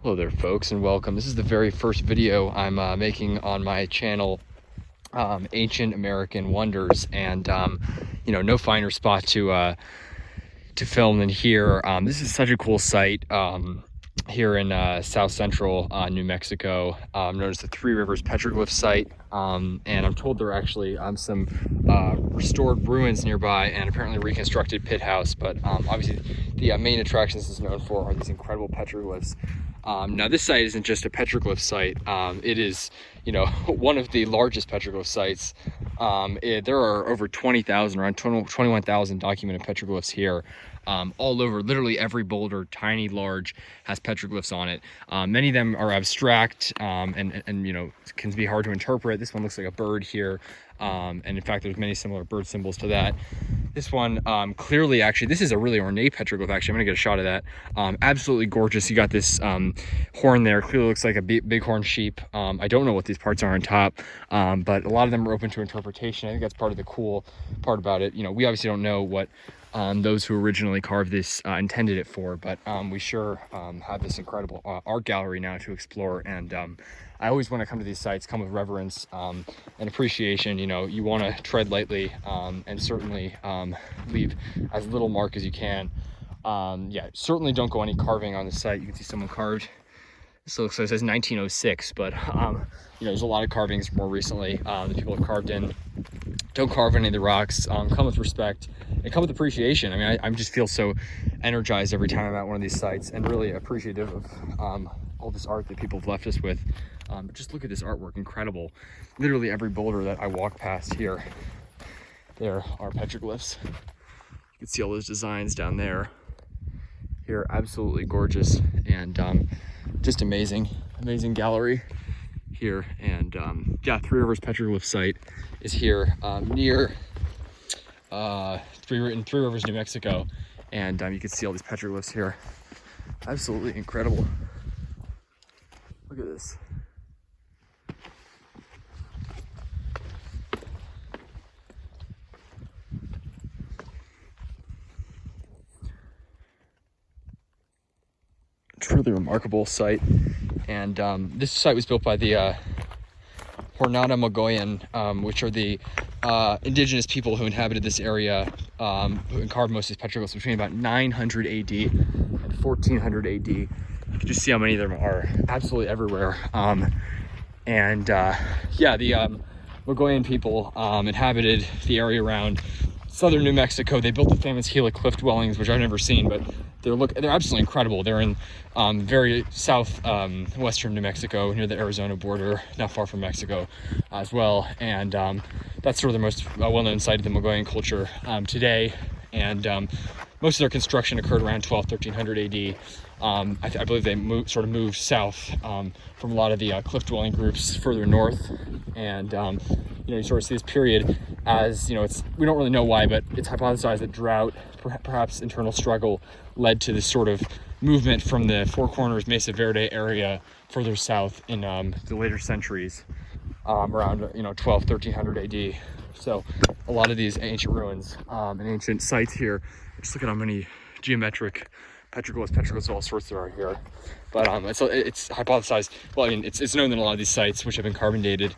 Hello there folks and welcome. This is the very first video I'm making on my channel, Ancient American Wonders, and you know, no finer spot to film than here. This is such a cool site here in south central New Mexico, known as the Three Rivers Petroglyph site, and I'm told there are actually some restored ruins nearby and apparently reconstructed pit house, but obviously the main attraction this is known for are these incredible petroglyphs. Now this site isn't just a petroglyph site, it is, you know, one of the largest petroglyph sites. There are over 20,000, around 21,000 documented petroglyphs here, all over. Literally every boulder, tiny, large, has petroglyphs on it. Many of them are abstract and you know, can be hard to interpret. This one looks like a bird here, and in fact there's many similar bird symbols to that. This one clearly, actually, this is a really ornate petroglyph. Actually, I'm gonna get a shot of that. Absolutely gorgeous. You got this horn there, clearly looks like a bighorn sheep. I don't know what these parts are on top, but a lot of them are open to interpretation. I think that's part of the cool part about it. You know, we obviously don't know what those who originally carved this intended it for, but we sure have this incredible art gallery now to explore. And I always, when I come to these sites, come with reverence and appreciation. You know, you want to tread lightly and certainly leave as little mark as you can. Yeah, certainly don't go any carving on the site. You can see someone carved. So it says 1906, but you know, there's a lot of carvings more recently that people have carved in. Don't carve any of the rocks. Come with respect and come with appreciation. I mean, I just feel so energized every time I'm at one of these sites, and really appreciative of all this art that people have left us with. But just look at this artwork, incredible. Literally every boulder that I walk past here, there are petroglyphs. You can see all those designs down there. Here, absolutely gorgeous, and just amazing gallery here. And yeah, Three Rivers Petroglyph site is here near Three Rivers, New Mexico, and you can see all these petroglyphs here. Absolutely incredible. Look at this. Truly remarkable site. And this site was built by the Jornada Mogollon, which are the indigenous people who inhabited this area, who carved most of these petroglyphs between about 900 AD and 1400 AD. You can just see how many of them are absolutely everywhere. And yeah, the Mogollon people inhabited the area around southern New Mexico. They built the famous Gila cliff dwellings, which I've never seen, but they're absolutely incredible. They're in very south western New Mexico, near the Arizona border, not far from Mexico as well. And that's sort of the most well-known site of the Mogollon culture today. And most of their construction occurred around 1300 AD. I believe they sort of moved south from a lot of the cliff dwelling groups further north. And you know, you sort of see this period as, you know, we don't really know why, but it's hypothesized that drought, perhaps internal struggle, led to this sort of movement from the Four Corners Mesa Verde area further south in the later centuries, around 1300 AD. So a lot of these ancient ruins and ancient sites here, just look at how many geometric petroglyphs, all sorts there are here. But it's hypothesized, well, I mean, it's known that a lot of these sites, which have been carbon dated,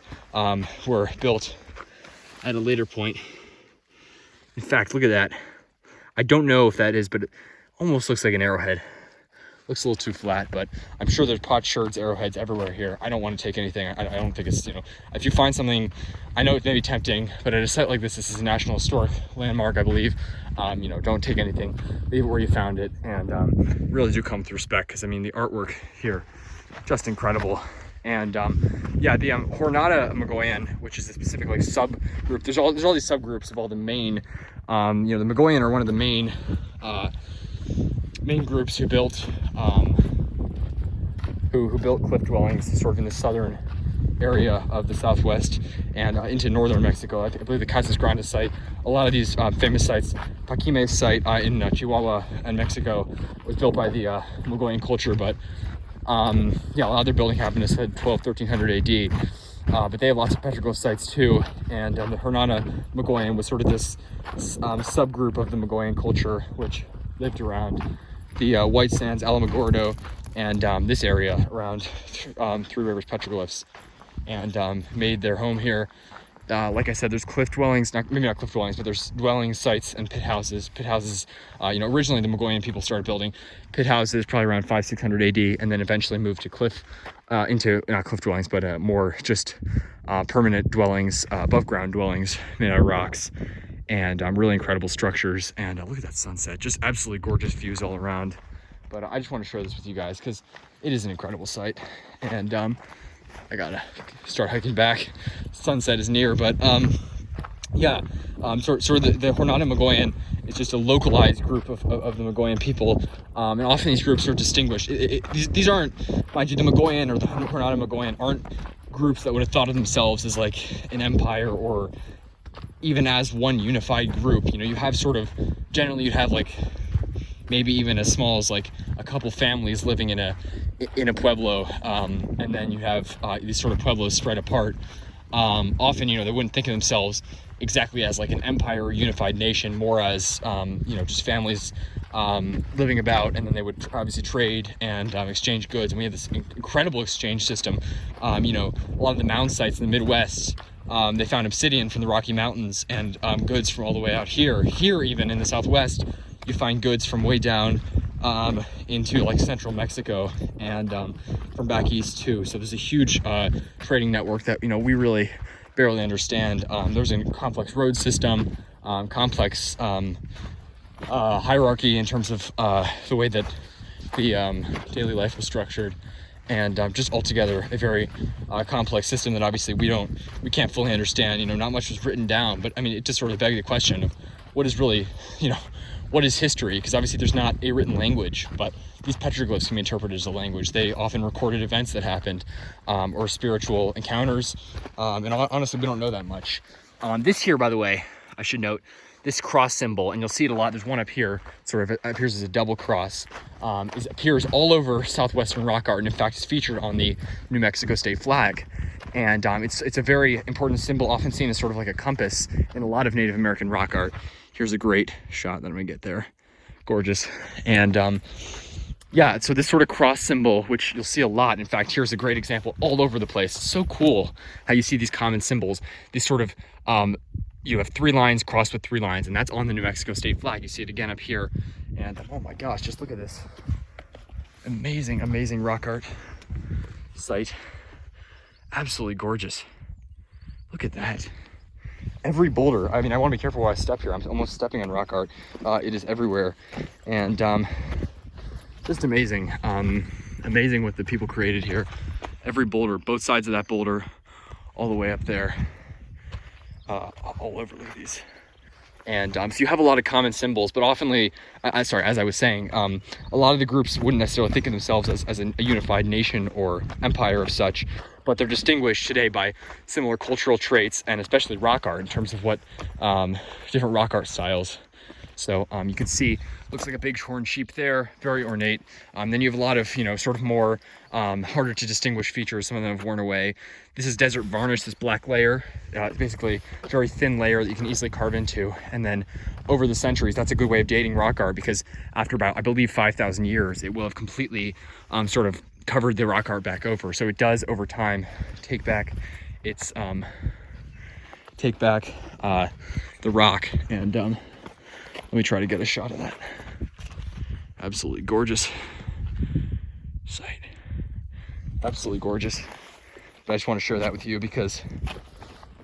were built at a later point. In fact, look at that. I don't know if that is, but it almost looks like an arrowhead. Looks a little too flat, but I'm sure there's potsherds, arrowheads everywhere here. I don't want to take anything. I don't think it's, you know, if you find something, I know it may be tempting, but at a site like this is a National Historic Landmark, I believe. You know, don't take anything. Leave it where you found it, and really do come with respect, because I mean, the artwork here, just incredible. And yeah, the Jornada Mogollon, which is a specific like subgroup. There's all these subgroups of all the main, you know, the Mogollon are one of the main groups who built who built cliff dwellings sort of in the southern area of the Southwest and into northern Mexico. I believe the Casas Grandes site, a lot of these famous sites, Paquime's site in Chihuahua and Mexico was built by the Mogollon culture, but yeah, a lot of their building happened as said 1300 AD. But they have lots of petroglyph sites too, and the Jornada Mogollon was sort of this subgroup of the Mogollon culture which lived around the White Sands, Alamogordo, and this area around Three Rivers Petroglyphs, and made their home here. Like I said, there's cliff dwellings, maybe not cliff dwellings, but there's dwelling sites and pit houses. Pit houses, originally the Mongolian people started building pit houses probably around 500-600 AD, and then eventually moved to into not cliff dwellings, but more just permanent dwellings, above ground dwellings made out of rocks, and really incredible structures. And look at that sunset, just absolutely gorgeous views all around. But I just want to share this with you guys because it is an incredible sight, and I gotta start hiking back. Sunset is near, but sort of the Hornada Mogollon is just a localized group of the Mogollon people, and often these groups are distinguished. These aren't, mind you, the Mogollon or the Hornada Mogollon aren't groups that would have thought of themselves as like an empire or even as one unified group. You have sort of, generally you'd have like maybe even as small as like a couple families living in a pueblo, and then you have these sort of pueblos spread apart. Often, they wouldn't think of themselves exactly as like an empire or unified nation, more as just families living about, and then they would obviously trade and exchange goods. And we have this incredible exchange system. A lot of the mound sites in the Midwest, they found obsidian from the Rocky Mountains and goods from all the way out here. Here, even in the Southwest, you find goods from way down into like central Mexico and from back east too. So there's a huge trading network that we really barely understand. There's a complex road system, complex hierarchy in terms of the way that the daily life was structured, and just altogether a very complex system that obviously we can't fully understand. Not much was written down, but I mean, it just sort of begs the question of what is really, what is history? Because obviously there's not a written language, but these petroglyphs can be interpreted as a language. They often recorded events that happened, or spiritual encounters, and honestly, we don't know that much. This here, by the way, I should note, this cross symbol, and you'll see it a lot. There's one up here, sort of appears as a double cross. Appears all over southwestern rock art, and in fact, it's featured on the New Mexico state flag. And it's a very important symbol, often seen as sort of like a compass in a lot of Native American rock art. Here's a great shot that I'm gonna get there. Gorgeous. And so this sort of cross symbol, which you'll see a lot. In fact, here's a great example all over the place. It's so cool how you see these common symbols. These sort of, you have 3 lines crossed with 3 lines, and that's on the New Mexico state flag. You see it again up here. And oh my gosh, just look at this. Amazing, amazing rock art site. Absolutely gorgeous. Look at that. Every boulder, I mean, I want to be careful where I step here. I'm almost stepping on rock art. It is everywhere. And just amazing. Amazing what the people created here. Every boulder, both sides of that boulder, all the way up there. All over, look at these. And so you have a lot of common symbols, but oftenly, as I was saying, a lot of the groups wouldn't necessarily think of themselves as a unified nation or empire of such, but they're distinguished today by similar cultural traits, and especially rock art in terms of what different rock art styles. So you can see, looks like a big horned sheep there, very ornate. Then you have a lot of, sort of more harder to distinguish features. Some of them have worn away. This is desert varnish, this black layer. It's basically a very thin layer that you can easily carve into. And then over the centuries, that's a good way of dating rock art, because after about, I believe, 5,000 years, it will have completely sort of covered the rock art back over. So it does, over time, take back its, the rock. And let me try to get a shot of that. Absolutely gorgeous site. Absolutely gorgeous. But I just want to share that with you because,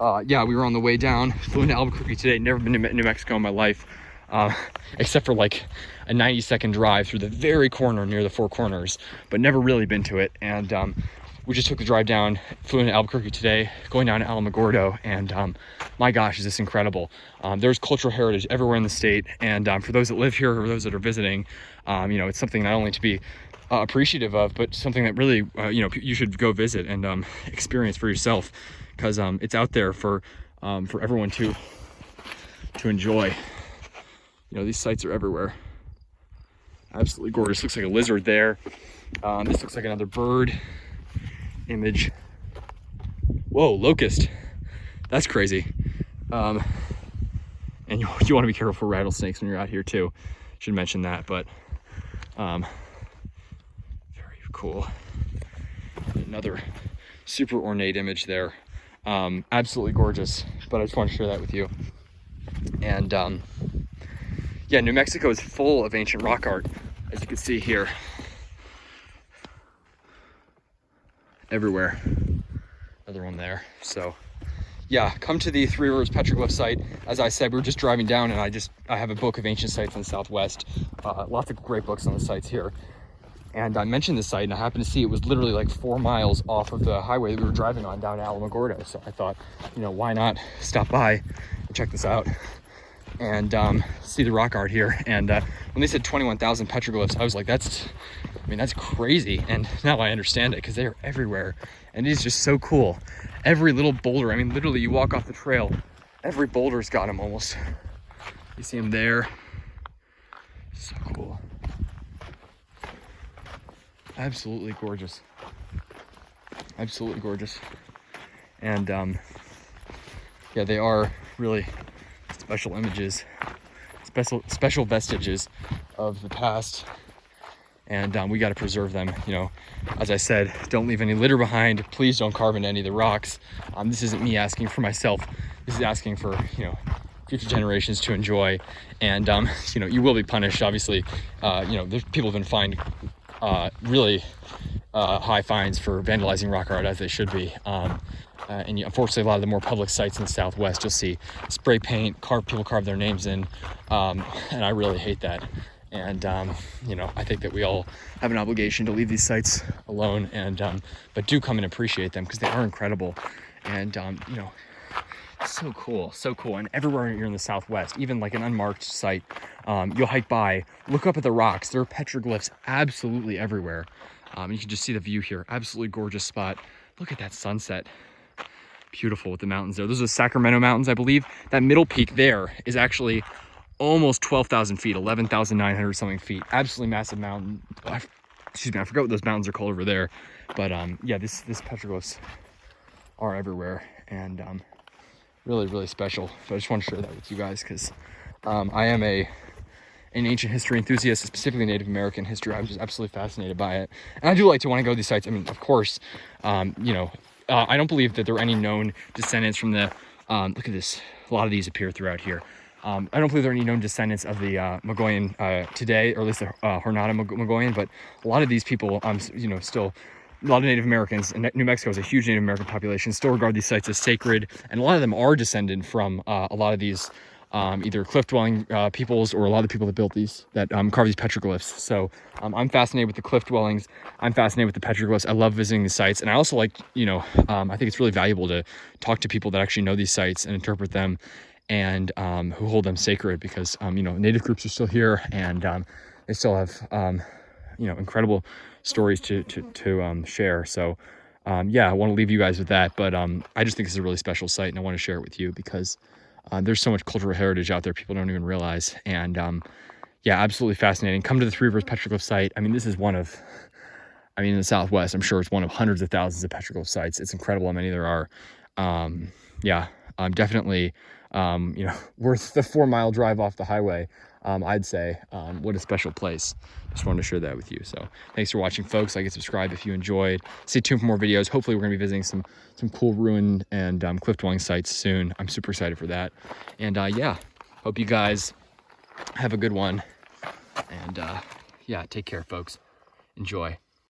we were on the way down, flew into Albuquerque today. Never been to New Mexico in my life, except for like a 90-second drive through the very corner near the Four Corners, but never really been to it. And we just took the drive down, flew into Albuquerque today, going down to Alamogordo, and my gosh, is this incredible. There's cultural heritage everywhere in the state, and for those that live here or those that are visiting, it's something not only to be appreciative of, but something that really, you should go visit and experience for yourself, because it's out there for everyone to enjoy. These sites are everywhere. Absolutely gorgeous. Looks like a lizard there. This looks like another bird image. Whoa, locust. That's crazy. And you want to be careful for rattlesnakes when you're out here too. Should mention that, but very cool. Another super ornate image there. Absolutely gorgeous, but I just want to share that with you. And yeah, New Mexico is full of ancient rock art, as you can see here. Everywhere. Another one there. So yeah, come to the Three Rivers Petroglyph site. As I said, we were just driving down, and I have a book of ancient sites in the Southwest. Lots of great books on the sites here. And I mentioned this site, and I happened to see it was literally like 4 miles off of the highway that we were driving on down to Alamogordo. So I thought, you know, why not stop by and check this out and see the rock art here. And when they said 21,000 petroglyphs, I was like, that's crazy. And now I understand it, because they are everywhere. And it is just so cool. Every little boulder, I mean, literally you walk off the trail, every boulder's got them almost. You see them there. So cool. Absolutely gorgeous. Absolutely gorgeous. And yeah, they are really special images, special vestiges of the past. And we got to preserve them. You know, as I said, don't leave any litter behind. Please don't carve into any of the rocks. This isn't me asking for myself. This is asking for, you know, future generations to enjoy. And you know, you will be punished, obviously. You know, there's people have been fined really high fines for vandalizing rock art, as they should be. And unfortunately, a lot of the more public sites in the Southwest, you'll see spray paint, people carve their names in, and I really hate that. And you know, I think that we all have an obligation to leave these sites alone, and but do come and appreciate them, because they are incredible. And you know, so cool. And everywhere you're in the Southwest, even like an unmarked site, you'll hike by, look up at the rocks. There are petroglyphs absolutely everywhere. You can just see the view here. Absolutely gorgeous spot. Look at that sunset. Beautiful with the mountains there. Those are the Sacramento Mountains, I believe. That middle peak there is actually almost 12,000 feet, 11,900 something feet. Absolutely massive mountain. Excuse me, I forgot what those mountains are called over there. But yeah, this petroglyphs are everywhere, and really, really special. So I just want to share that with you guys, because I am an ancient history enthusiast, specifically Native American history. I'm just absolutely fascinated by it. And I do like to want to go to these sites. I mean, of course, you know, I don't believe that there are any known descendants from the, look at this, a lot of these appear throughout here. I don't believe there are any known descendants of the Mogollon today, or at least the Jornada Mogollon, but a lot of these people, you know, still, a lot of Native Americans, and New Mexico has a huge Native American population, still regard these sites as sacred, and a lot of them are descended from a lot of these either cliff-dwelling peoples, or a lot of the people that built these, that carve these petroglyphs. So I'm fascinated with the cliff dwellings. I'm fascinated with the petroglyphs. I love visiting the sites, and I also like, you know, I think it's really valuable to talk to people that actually know these sites and interpret them, and who hold them sacred, because you know, Native groups are still here, and they still have you know, incredible stories to share. So yeah, I want to leave you guys with that, but I just think it's a really special site, and I want to share it with you, because there's so much cultural heritage out there people don't even realize. And yeah, absolutely fascinating. Come to the Three Rivers Petroglyph site. I mean, this is one of, I mean, in the Southwest, I'm sure it's one of hundreds of thousands of petroglyph sites. It's incredible how many there are. Yeah, definitely, you know, worth the 4-mile drive off the highway. I'd say, what a special place. Just wanted to share that with you. So thanks for watching, folks. Like and subscribe if you enjoyed. Stay tuned for more videos. Hopefully we're going to be visiting some cool ruin and cliff dwelling sites soon. I'm super excited for that. And yeah, hope you guys have a good one. And yeah, take care, folks. Enjoy.